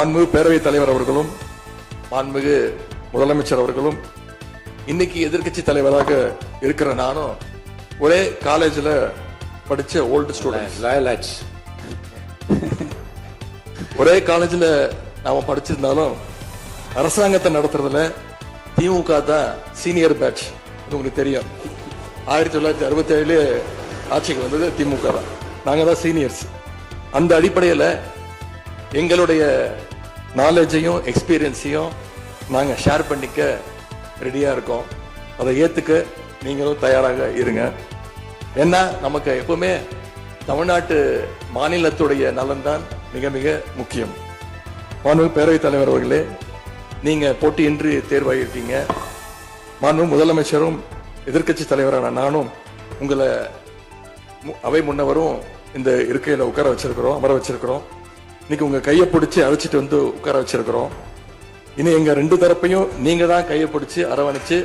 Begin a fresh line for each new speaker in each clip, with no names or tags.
மாண்புமிகு பேரவைத் தலைவர் அவர்களும் மாண்புமிகு முதலமைச்சர் அவர்களும் இன்னைக்கு எதிர்க்கட்சி தலைவராக இருக்கிற நானும் ஒரே காலேஜ்ல படிச்ச ஓல்டு ஸ்டூடெண்ட். ஒரே காலேஜ்ல நாம படிச்சிருந்தாலும் அரசாங்கத்தை நடத்துறதுல திமுக தான் சீனியர் பேட்ச். உங்களுக்கு தெரியும், 1967 ஆட்சிக்கு வந்தது திமுக தான். நாங்க தான் சீனியர்ஸ். அந்த அடிப்படையில் எங்களுடைய நாலேஜையும் எக்ஸ்பீரியன்ஸையும் நாங்க ஷேர் பண்ணிக்க ரெடியா இருக்கோம். அதை ஏத்துக்க நீங்களும் தயாராக இருங்க. ஏன்னா நமக்கு எப்பவுமே தமிழ்நாட்டு மாநிலத்துடைய நலன் தான் மிக மிக முக்கியம். மாண்புமிகு பேரவைத் தலைவர் அவர்களே, நீங்க போட்டியின்றி தேர்வாயிருக்கீங்க. மாண்புமிகு முதலமைச்சரும் எதிர்க்கட்சி தலைவரான நானும் உங்களை அவை முன்னவரும் இந்த இருக்கையில உட்கார வச்சிருக்கிறோம், அமர வச்சிருக்கிறோம். இன்னைக்கு உங்க கையை பிடிச்சி அழைச்சிட்டு வந்து உட்கார வச்சிருக்கிறோம். இனி எங்க ரெண்டு தரப்பையும் நீங்க தான் கையை பிடிச்சி அரவணைச்சு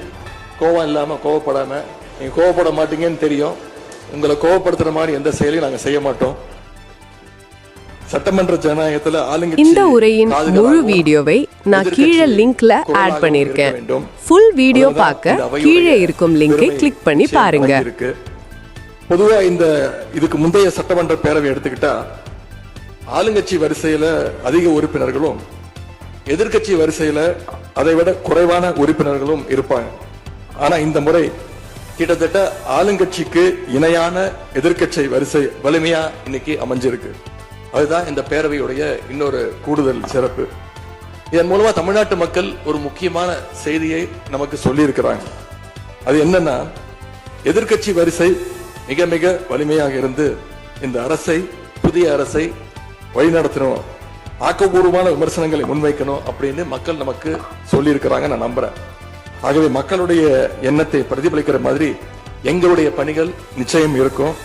கோவம் இல்லாம கோவப்படாம, நீங்க கோவப்பட மாட்டீங்கன்னு தெரியும். உங்களை கோவப்படுத்துற மாதிரி எந்த செயலையும் நாங்க செய்ய மாட்டோம். சட்டமன்ற ஜனநாயகத்துல
இந்த உரையின் முழு வீடியோவை நான் கீழே லிங்க்ல ஆட் பண்ணிருக்கேன். ஃபுல் வீடியோ பார்க்க கீழே இருக்கும் லிங்கை கிளிக் பண்ணி பாருங்க.
பொதுவா இதுக்கு முந்தைய சட்டமன்ற பேரவை எடுத்துக்கிட்டா ஆளுங்கட்சி வரிசையில அதிக உறுப்பினர்களும் எதிர்கட்சி வரிசையில அதை விட குறைவான உறுப்பினர்களும் இருப்பாங்க. ஆனா இந்த முறை கிட்டத்தட்ட ஆளுங்கட்சிக்கு இணையான எதிர்கட்சி வரிசை வலிமையா இன்னைக்கு அமைஞ்சிருக்கு. அதுதான் இந்த பேரவையுடைய இன்னொரு கூடுதல் சிறப்பு. இதன் மூலமா தமிழ்நாட்டு மக்கள் ஒரு முக்கியமான செய்தியை நமக்கு சொல்லி இருக்கிறாங்க. அது என்னன்னா, எதிர்கட்சி வரிசை மிக மிக வலிமையாக இருந்து இந்த அரசை, புதிய அரசை வழிநடத்தணும், ஆக்கப்பூர்வமான விமர்சனங்களை முன்வைக்கணும் அப்படின்னு மக்கள் நமக்கு சொல்லி இருக்கிறாங்க. நான் நம்புறேன். ஆகவே மக்களுடைய எண்ணத்தை பிரதிபலிக்கிற மாதிரி எங்களுடைய பணிகள் நிச்சயம் இருக்கும்.